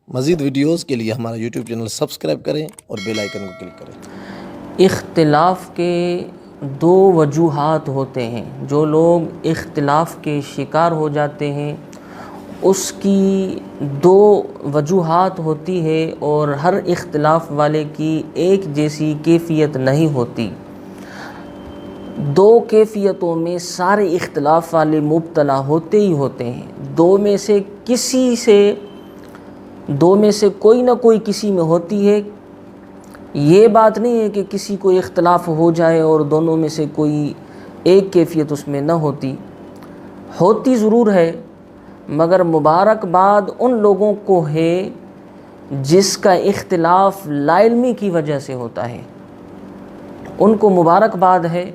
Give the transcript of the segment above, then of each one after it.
مزید ویڈیوز کے لیے ہمارا یوٹیوب چینل سبسکرائب کریں اور بیل آئیکن کو کلک کریں۔ اختلاف کے دو وجوہات ہوتے ہیں۔ جو لوگ اختلاف کے شکار ہو جاتے ہیں اس کی دو وجوہات ہوتی ہے، اور ہر اختلاف والے کی ایک جیسی کیفیت نہیں ہوتی۔ دو کیفیتوں میں سارے اختلاف والے مبتلا ہوتے ہی ہوتے ہیں۔ دو میں سے کوئی نہ کوئی کسی میں ہوتی ہے۔ یہ بات نہیں ہے کہ کسی کو اختلاف ہو جائے اور دونوں میں سے کوئی ایک کیفیت اس میں نہ ہوتی ضرور ہے، مگر مبارکباد ان لوگوں کو ہے جس کا اختلاف لا علمی کی وجہ سے ہوتا ہے۔ ان کو مبارکباد ہے،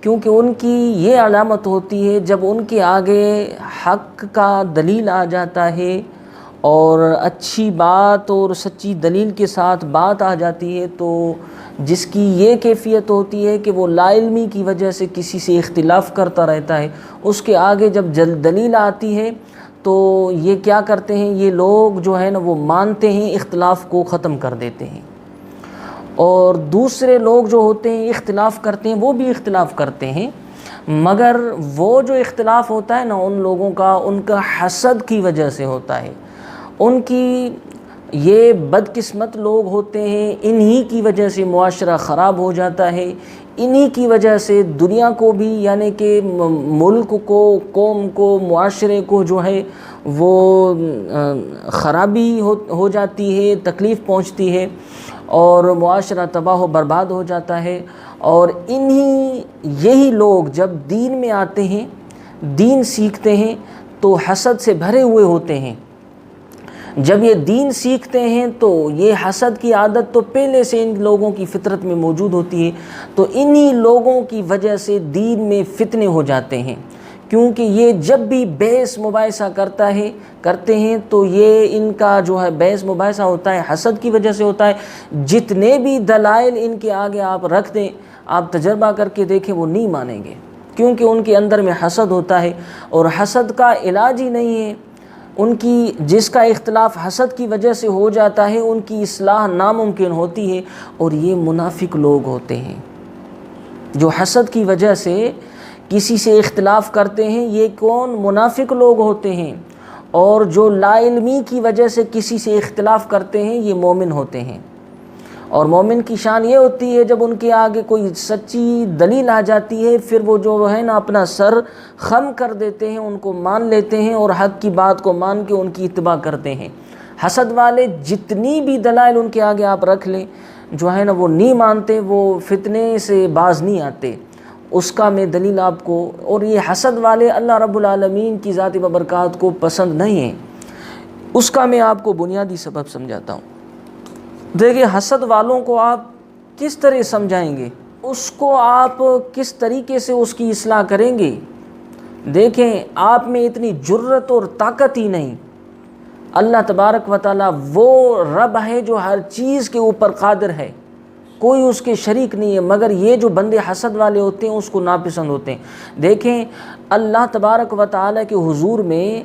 کیونکہ ان کی یہ علامت ہوتی ہے جب ان کے آگے حق کا دلیل آ جاتا ہے اور اچھی بات اور سچی دلیل کے ساتھ بات آ جاتی ہے، تو جس کی یہ کیفیت ہوتی ہے کہ وہ لا علمی کی وجہ سے کسی سے اختلاف کرتا رہتا ہے، اس کے آگے جب دلیل آتی ہے تو یہ کیا کرتے ہیں، یہ لوگ جو ہے نا وہ مانتے ہیں، اختلاف کو ختم کر دیتے ہیں۔ اور دوسرے لوگ جو ہوتے ہیں اختلاف کرتے ہیں، وہ بھی اختلاف کرتے ہیں، مگر وہ جو اختلاف ہوتا ہے نا ان لوگوں کا، ان کا حسد کی وجہ سے ہوتا ہے۔ ان کی یہ بدقسمت لوگ ہوتے ہیں، انہی کی وجہ سے معاشرہ خراب ہو جاتا ہے، انہی کی وجہ سے دنیا کو بھی، یعنی کہ ملک کو، قوم کو، معاشرے کو جو ہے وہ خرابی ہو جاتی ہے، تکلیف پہنچتی ہے اور معاشرہ تباہ و برباد ہو جاتا ہے۔ اور یہی لوگ جب دین میں آتے ہیں، دین سیکھتے ہیں تو حسد سے بھرے ہوئے ہوتے ہیں۔ جب یہ دین سیکھتے ہیں تو یہ حسد کی عادت تو پہلے سے ان لوگوں کی فطرت میں موجود ہوتی ہے، تو انہی لوگوں کی وجہ سے دین میں فتنے ہو جاتے ہیں، کیونکہ یہ جب بھی بحث مباحثہ کرتے ہیں تو یہ ان کا جو ہے بحث مباحثہ ہوتا ہے حسد کی وجہ سے ہوتا ہے۔ جتنے بھی دلائل ان کے آگے آپ رکھ دیں، آپ تجربہ کر کے دیکھیں، وہ نہیں مانیں گے، کیونکہ ان کے اندر میں حسد ہوتا ہے، اور حسد کا علاج ہی نہیں ہے۔ ان کی جس کا اختلاف حسد کی وجہ سے ہو جاتا ہے، ان کی اصلاح ناممکن ہوتی ہے، اور یہ منافق لوگ ہوتے ہیں جو حسد کی وجہ سے کسی سے اختلاف کرتے ہیں۔ یہ کون؟ منافق لوگ ہوتے ہیں۔ اور جو لا علمی کی وجہ سے کسی سے اختلاف کرتے ہیں یہ مومن ہوتے ہیں۔ اور مومن کی شان یہ ہوتی ہے جب ان کے آگے کوئی سچی دلیل آ جاتی ہے، پھر وہ جو ہے نا اپنا سر خم کر دیتے ہیں، ان کو مان لیتے ہیں اور حق کی بات کو مان کے ان کی اتباع کرتے ہیں۔ حسد والے جتنی بھی دلائل ان کے آگے آپ رکھ لیں، جو ہے نا وہ نہیں مانتے، وہ فتنے سے باز نہیں آتے۔ اس کا میں دلیل آپ کو، اور یہ حسد والے اللہ رب العالمین کی ذات و برکات کو پسند نہیں ہیں، اس کا میں آپ کو بنیادی سبب سمجھاتا ہوں۔ دیکھیں، حسد والوں کو آپ کس طرح سمجھائیں گے، اس کو آپ کس طریقے سے اس کی اصلاح کریں گے؟ دیکھیں، آپ میں اتنی جرت اور طاقت ہی نہیں۔ اللہ تبارک و تعالیٰ وہ رب ہے جو ہر چیز کے اوپر قادر ہے، کوئی اس کے شریک نہیں ہے، مگر یہ جو بندے حسد والے ہوتے ہیں اس کو ناپسند ہوتے ہیں۔ دیکھیں، اللہ تبارک و تعالیٰ کے حضور میں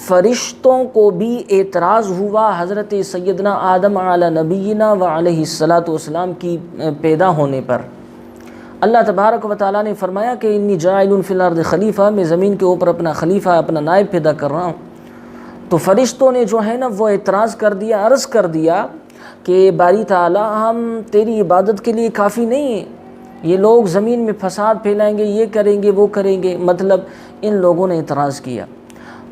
فرشتوں کو بھی اعتراض ہوا حضرت سیدنا آدم علی نبینا و علیہ الصلاۃ والسلام کی پیدا ہونے پر۔ اللہ تبارک و تعالیٰ نے فرمایا کہ انی جاعل فی الارض خلیفہ، میں زمین کے اوپر اپنا خلیفہ، اپنا نائب پیدا کر رہا ہوں۔ تو فرشتوں نے جو ہے نا وہ اعتراض کر دیا، عرض کر دیا کہ باری تعالیٰ، ہم تیری عبادت کے لیے کافی نہیں ہیں، یہ لوگ زمین میں فساد پھیلائیں گے، یہ کریں گے، وہ کریں گے، مطلب ان لوگوں نے اعتراض کیا۔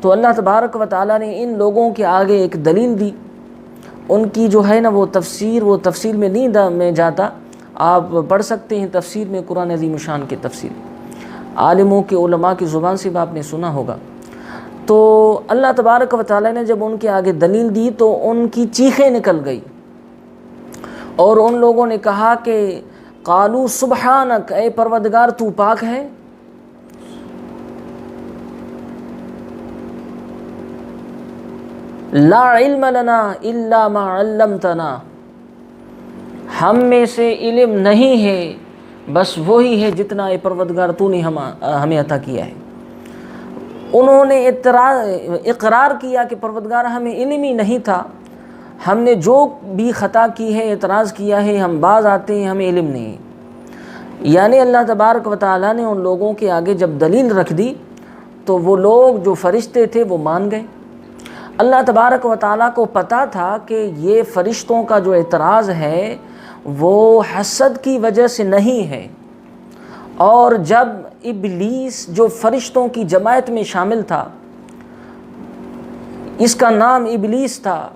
تو اللہ تبارک و تعالیٰ نے ان لوگوں کے آگے ایک دلیل دی، ان کی جو ہے نا وہ تفسیر میں نہیں میں جاتا، آپ پڑھ سکتے ہیں تفسیر میں، قرآن عظیم شان کی تفسیر عالموں کے، علماء کی زبان سے بھی آپ نے سنا ہوگا۔ تو اللہ تبارک و تعالیٰ نے جب ان کے آگے دلیل دی تو ان کی چیخیں نکل گئی، اور ان لوگوں نے کہا کہ قالوا سبحانک، اے پروردگار تو پاک ہے، لا علم لنا الا ما علمتنا، ہم میں سے علم نہیں ہے بس وہی ہے جتنا اے پروردگار تو نے ہمیں عطا کیا ہے۔ انہوں نے اقرار کیا کہ پروردگار ہمیں علم ہی نہیں تھا، ہم نے جو بھی خطا کی ہے، اعتراض کیا ہے، ہم باز آتے ہیں، ہمیں علم نہیں۔ یعنی اللہ تبارک و تعالیٰ نے ان لوگوں کے آگے جب دلیل رکھ دی تو وہ لوگ جو فرشتے تھے وہ مان گئے۔ اللہ تبارک و تعالیٰ کو پتہ تھا کہ یہ فرشتوں کا جو اعتراض ہے وہ حسد کی وجہ سے نہیں ہے، اور جب ابلیس جو فرشتوں کی جماعت میں شامل تھا، اس کا نام ابلیس تھا،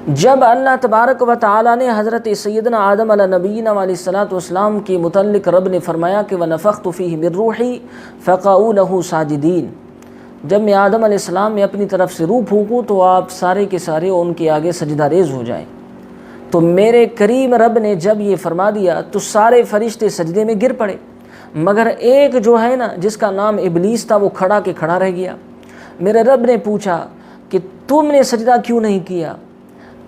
جب اللہ تبارک و تعالیٰ نے حضرت سیدنا آدم علیہ نبینا علیہ الصلاۃ والسلام کے متعلق رب نے فرمایا کہ وَنَفَخْتُ فِيهِ مِن رُوحِي فَقَعُوا لَهُ سَاجِدِينَ، جب میں آدم علیہ السلام میں اپنی طرف سے روح پھونکوں تو آپ سارے کے سارے ان کے آگے سجدہ ریز ہو جائیں۔ تو میرے کریم رب نے جب یہ فرما دیا تو سارے فرشتے سجدے میں گر پڑے، مگر ایک جو ہے نا جس کا نام ابلیس تھا وہ کھڑا کے کھڑا رہ گیا۔ میرے رب نے پوچھا کہ تم نے سجدہ کیوں نہیں کیا؟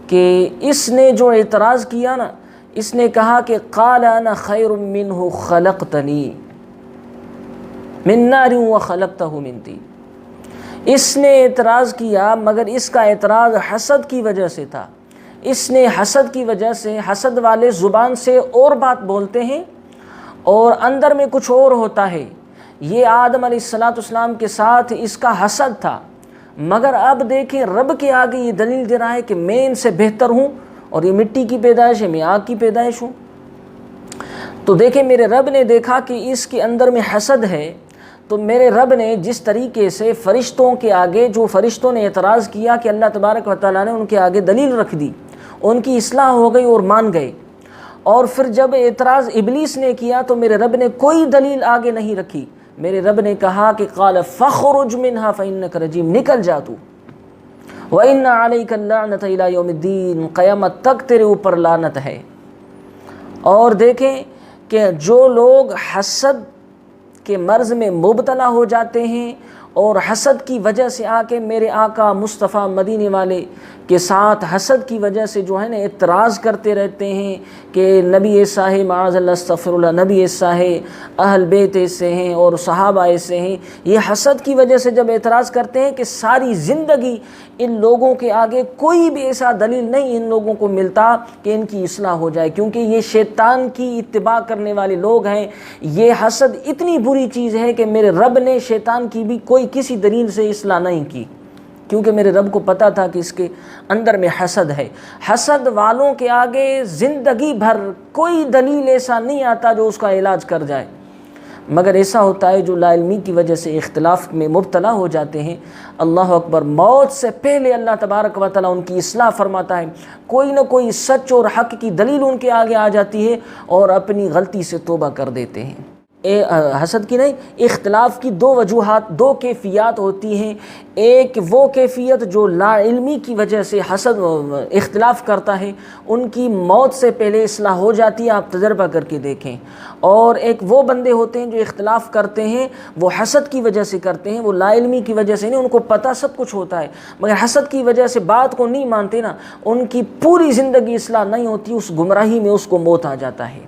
کہ اس نے جو اعتراض کیا نا، اس نے کہا کہ قال انا خیر منہ خلقتنی من نار وخلقتہ من طین، اس نے اعتراض کیا مگر اس کا اعتراض حسد کی وجہ سے تھا۔ اس نے حسد کی وجہ سے، حسد والے زبان سے اور بات بولتے ہیں اور اندر میں کچھ اور ہوتا ہے۔ یہ آدم علیہ السلام کے ساتھ اس کا حسد تھا، مگر اب دیکھیں رب کے آگے یہ دلیل دے رہا ہے کہ میں ان سے بہتر ہوں، اور یہ مٹی کی پیدائش ہے، میں آگ کی پیدائش ہوں۔ تو دیکھیں میرے رب نے دیکھا کہ اس کے اندر میں حسد ہے، تو میرے رب نے جس طریقے سے فرشتوں کے آگے، جو فرشتوں نے اعتراض کیا کہ اللہ تبارک و تعالیٰ نے ان کے آگے دلیل رکھ دی، ان کی اصلاح ہو گئی اور مان گئے، اور پھر جب اعتراض ابلیس نے کیا تو میرے رب نے کوئی دلیل آگے نہیں رکھی۔ میرے رب نے کہا کہ قال فخرج منها فإنك رجیم، نکل جا تو، وإن عليك اللعنة إلى يوم الدین، قیامت تک تیرے اوپر لعنت ہے۔ اور دیکھیں کہ جو لوگ حسد کے مرض میں مبتلا ہو جاتے ہیں اور حسد کی وجہ سے آ کے میرے آقا مصطفیٰ مدینے والے کے ساتھ حسد کی وجہ سے جو ہے نا اعتراض کرتے رہتے ہیں کہ نبی ایسا ہے، معاذ اللہ استغفر اللہ، نبی ایسا ہے، اہل بیت ایسے ہیں اور صحابہ ایسے ہیں، یہ حسد کی وجہ سے جب اعتراض کرتے ہیں کہ ساری زندگی ان لوگوں کے آگے کوئی بھی ایسا دلیل نہیں ان لوگوں کو ملتا کہ ان کی اصلاح ہو جائے، کیونکہ یہ شیطان کی اتباع کرنے والے لوگ ہیں۔ یہ حسد اتنی بری چیز ہے کہ میرے رب نے شیطان کی بھی کوئی کسی دلیل سے اصلاح نہیں کی، کیونکہ میرے رب کو پتہ تھا کہ اس کے اندر میں حسد ہے۔ حسد والوں کے آگے زندگی بھر کوئی دلیل ایسا نہیں آتا جو اس کا علاج کر جائے، مگر ایسا ہوتا ہے جو لا علمی کی وجہ سے اختلاف میں مبتلا ہو جاتے ہیں۔ اللہ اکبر، موت سے پہلے اللہ تبارک و تعالیٰ ان کی اصلاح فرماتا ہے، کوئی نہ کوئی سچ اور حق کی دلیل ان کے آگے آ جاتی ہے اور اپنی غلطی سے توبہ کر دیتے ہیں۔ حسد کی نہیں، اختلاف کی دو وجوہات، دو کیفیات ہوتی ہیں۔ ایک وہ کیفیت جو لا علمی کی وجہ سے حسد اختلاف کرتا ہے، ان کی موت سے پہلے اصلاح ہو جاتی ہے، آپ تجربہ کر کے دیکھیں۔ اور ایک وہ بندے ہوتے ہیں جو اختلاف کرتے ہیں، وہ حسد کی وجہ سے کرتے ہیں، وہ لا علمی کی وجہ سے نہیں، ان کو پتہ سب کچھ ہوتا ہے، مگر حسد کی وجہ سے بات کو نہیں مانتے نا، ان کی پوری زندگی اصلاح نہیں ہوتی، اس گمراہی میں اس کو موت آ جاتا ہے،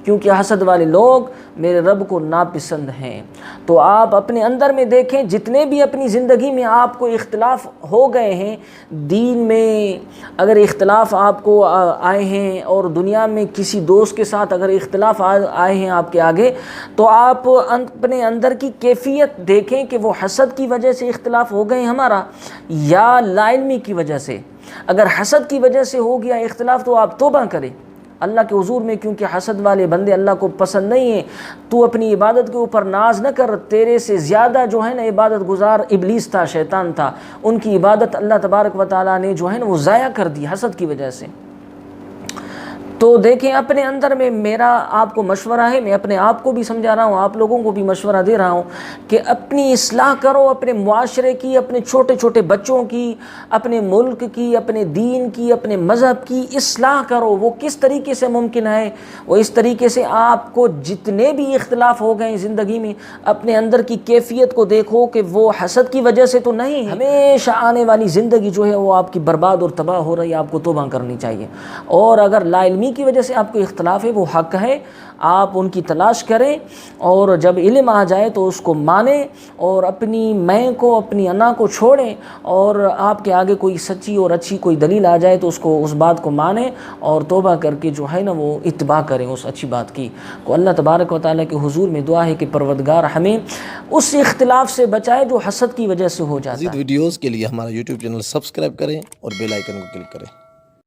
کیونکہ حسد والے لوگ میرے رب کو ناپسند ہیں۔ تو آپ اپنے اندر میں دیکھیں، جتنے بھی اپنی زندگی میں آپ کو اختلاف ہو گئے ہیں، دین میں اگر اختلاف آپ کو آئے ہیں اور دنیا میں کسی دوست کے ساتھ اگر اختلاف آئے ہیں آپ کے آگے، تو آپ اپنے اندر کی کیفیت دیکھیں کہ وہ حسد کی وجہ سے اختلاف ہو گئے ہمارا یا لا علمی کی وجہ سے۔ اگر حسد کی وجہ سے ہو گیا اختلاف تو آپ توبہ کریں اللہ کے حضور میں، کیونکہ حسد والے بندے اللہ کو پسند نہیں ہیں۔ تو اپنی عبادت کے اوپر ناز نہ کر، تیرے سے زیادہ جو ہے نا عبادت گزار ابلیس تھا، شیطان تھا، ان کی عبادت اللہ تبارک و تعالیٰ نے جو ہے نا وہ ضائع کر دی حسد کی وجہ سے۔ تو دیکھیں اپنے اندر میں میرا آپ کو مشورہ ہے، میں اپنے آپ کو بھی سمجھا رہا ہوں، آپ لوگوں کو بھی مشورہ دے رہا ہوں کہ اپنی اصلاح کرو، اپنے معاشرے کی، اپنے چھوٹے چھوٹے بچوں کی، اپنے ملک کی، اپنے دین کی، اپنے مذہب کی اصلاح کرو۔ وہ کس طریقے سے ممکن ہے؟ وہ اس طریقے سے آپ کو جتنے بھی اختلاف ہو گئے زندگی میں، اپنے اندر کی کیفیت کو دیکھو کہ وہ حسد کی وجہ سے تو نہیں، ہمیشہ آنے والی زندگی جو ہے وہ آپ کی برباد اور تباہ ہو رہی ہے، آپ کو توبہ کرنی چاہیے۔ اور اگر لا علمی امی کی وجہ سے آپ کو اختلاف ہے وہ حق ہے، آپ ان کی تلاش کریں، اور جب علم آ جائے تو اس کو مانیں، اور اپنی میں کو اپنی انا کو چھوڑیں، اور آپ کے آگے کوئی سچی اور اچھی کوئی دلیل آ جائے تو اس بات کو مانیں، اور توبہ کر کے جو ہے نا وہ اتباع کریں اس اچھی بات کی کو۔ اللہ تبارک و تعالیٰ کے حضور میں دعا ہے کہ پروردگار ہمیں اس اختلاف سے بچائے جو حسد کی وجہ سے ہو جاتا ہے۔ مزید ویڈیوز کے لیے ہمارا یوٹیوب چینل سبسکرائب کریں اور بیل آئیکن کو کلک کریں۔